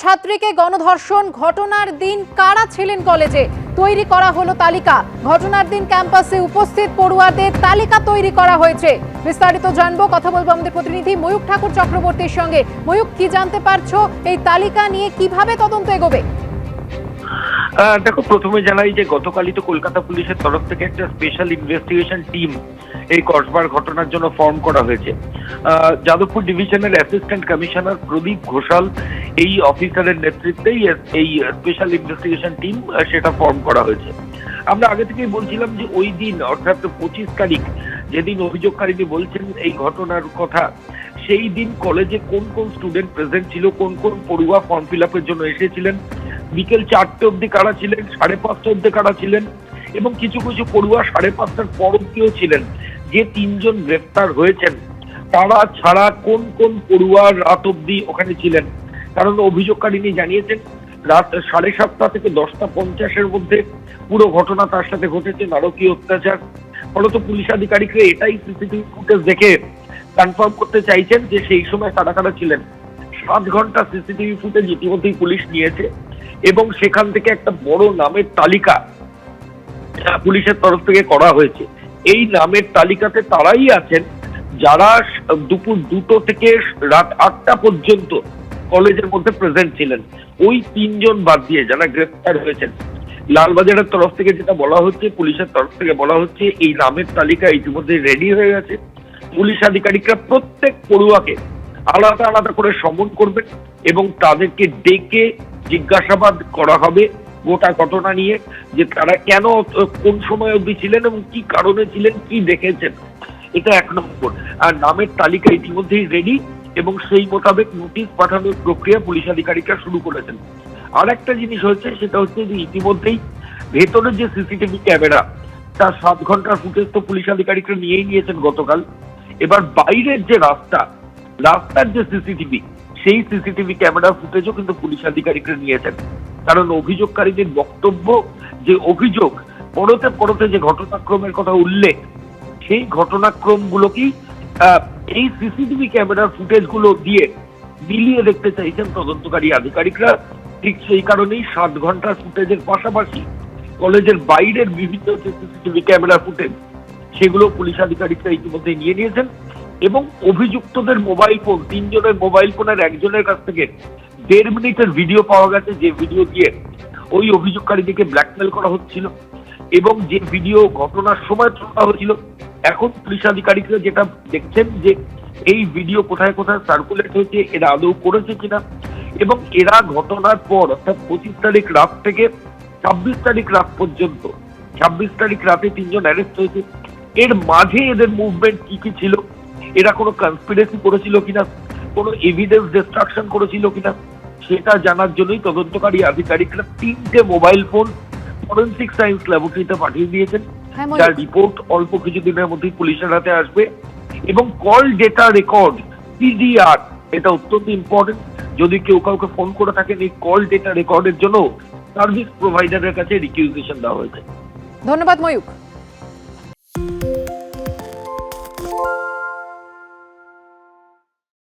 ছাত্রীকে গণধর্ষণ ঘটনার দিন কারা ছিলেন কলেজে তৈরি করা হলো তালিকা। ঘটনার দিন ক্যাম্পাসে উপস্থিত পড়ুয়াদের তালিকা তৈরি করা হয়েছে। বিস্তারিত জানবো, কথা বলবো আমাদের প্রতিনিধি ময়ূক ঠাকুর চক্রবর্তীর সঙ্গে। ময়ূক, কি জানতে পারছো এই তালিকা নিয়ে, কিভাবে তদন্ত এগোবে? দেখো, প্রথমে জানাই যে গতকালই তো কলকাতা পুলিশের তরফ থেকে একটা স্পেশাল ইনভেস্টিগেশন টিম এই কসবার ঘটনার জন্য ফর্ম করা হয়েছে। যাদবপুর ডিভিশনের অ্যাসিস্ট্যান্ট কমিশনার প্রদীপ ঘোষাল এই অফিসারের নেতৃত্বেই এই স্পেশাল ইনভেস্টিগেশন টিম সেটা ফর্ম করা হয়েছে। আমরা আগে থেকেই বলছিলাম যে ওই দিন অর্থাৎ 25 তারিখ, যেদিন অভিযোগকারীটি বলছেন এই ঘটনার কথা, সেই দিন কলেজে কোন কোন স্টুডেন্ট প্রেজেন্ট ছিল, কোন কোন পড়ুয়া ফর্ম ফিল আপের জন্য এসেছিলেন, বিকেল 4টে অব্দি কারা ছিলেন, 5:30 অব্দি কারা ছিলেন, এবং কিছু কিছু পড়ুয়া 5:30টার পর অব্দিও ছিলেন। যে 3 জন গ্রেফতার হয়েছেন তারা ছাড়া কোন কোন পড়ুয়া রাত অব্দি ওখানে ছিলেন। কারণ অভিযোগকারিনী জানিয়েছেন রাত 7:30 থেকে 10:50-এর মধ্যে পুরো ঘটনা তার সাথে ঘটেছে, নারকীয় অত্যাচার। ফলত পুলিশ আধিকারিকরা এটাই সিসিটিভি ফুটেজ দেখে কনফার্ম করতে চাইছেন যে সেই সময় কারা কারা ছিলেন। 7 ঘন্টা সিসিটিভি ফুটেজ ইতিমধ্যেই পুলিশ নিয়েছে এবং সেখান থেকে একটা বড় নামের তালিকা পুলিশের তরফ থেকে করা হয়েছে। এই নামের তালিকাতে তারাই আছেন যারা দুপুর 2টো থেকে রাত 8টা পর্যন্ত কলেজের মধ্যে প্রেজেন্ট ছিলেন। ওই 3 জন বাদ দিয়ে যারা গ্রেফতার হয়েছেন, লালবাজারের তরফ থেকে যেটা বলা হচ্ছে, পুলিশের তরফ থেকে বলা হচ্ছে এই নামের তালিকা ইতিমধ্যে রেডি হয়ে গেছে। পুলিশ আধিকারিকরা প্রত্যেক পড়ুয়াকে আলাদা আলাদা করে সমন করবেন এবং তাদেরকে ডেকে জিজ্ঞাসাবাদ করা হবে গোটা ঘটনা নিয়ে, যে তারা কেন কোন সময় অবধি ছিলেন এবং কি কারণে ছিলেন, কি দেখেছেন। এটা 1 নম্বর। আর নামের তালিকা ইতিমধ্যেই রেডি এবং সেই মোতাবেক নোটিশ পাঠানোর প্রক্রিয়া পুলিশ আধিকারিকরা শুরু করেছেন। আর একটা জিনিস হচ্ছে, সেটা হচ্ছে যে ইতিমধ্যেই ভেতরের যে সিসিটিভি ক্যামেরা, তার 7 ঘন্টার ফুটেজ তো পুলিশ আধিকারিকরা নিয়েই নিয়েছেন গতকাল। এবার বাইরের যে রাস্তার যে সিসিটিভি, সেই সিসিটিভি ক্যামেরার ফুটেজও কিন্তু পুলিশ আধিকারিকরা নিয়েছেন। কারণ অভিযোগকারীদের বক্তব্য, যে অভিযোগ পরতে পরতে যে ঘটনাক্রমের কথা উল্লেখ, সেই ঘটনাক্রমগুলোকেই এই সিসিটিভি ক্যামেরার ফুটেজগুলো দিয়ে মিলিয়ে দেখতে চাইছেন তদন্তকারী আধিকারিকরা। ঠিক সেই কারণেই 7 ঘন্টার ফুটেজের পাশাপাশি কলেজের বাইরের বিভিন্ন যে সিসিটিভি ক্যামেরা ফুটেজ, সেগুলো পুলিশ আধিকারিকরা ইতিমধ্যে নিয়ে নিয়েছেন। এবং অভিযুক্তদের মোবাইল ফোন, 3 জনের মোবাইল ফোনের একজনের কাছ থেকে 1.5 মিনিটের ভিডিও পাওয়া গেছে, যে ভিডিও দিয়ে ওই অভিযোগকারীদেরকে ব্ল্যাকমেল করা হচ্ছিল এবং যে ভিডিও ঘটনার সময় তোলা হয়েছিল। এখন পুলিশ আধিকারিকরা যেটা দেখছেন যে এই ভিডিও কোথায় কোথায় সার্কুলেট হয়েছে, এরা আদৌ করেছে কিনা, এবং এরা ঘটনার পর অর্থাৎ 25 তারিখ রাত থেকে 26 তারিখ রাত পর্যন্ত, 26 তারিখ রাতে 3 জন অ্যারেস্ট হয়েছে, এর মাঝে এদের মুভমেন্ট কি কি ছিল, এরা কোনো কনস্পিরেসি করেছিল কিনা, কোনো এভিডেন্স ডিস্ট্রাকশন করেছিল কিনা, সেটা জানার জন্যই তদন্তকারী আধিকারিকরা 3টে মোবাইল ফোন ফরেনসিক সায়েন্স ল্যাবরেটরিতে পাঠিয়ে দিয়েছেন, যার রিপোর্ট অল্প কিছুদিনের মধ্যেই পুলিশের হাতে আসবে। এবং কল ডেটা রেকর্ড, PDR, এটা অত্যন্ত ইম্পর্টেন্ট। যদি কেউ কাউকে ফোন করে থাকেন, এই কল ডেটা রেকর্ডের জন্য সার্ভিস প্রোভাইডারের কাছে রিকুইজিশন দেওয়া হয়েছে। ধন্যবাদ ময়ূক।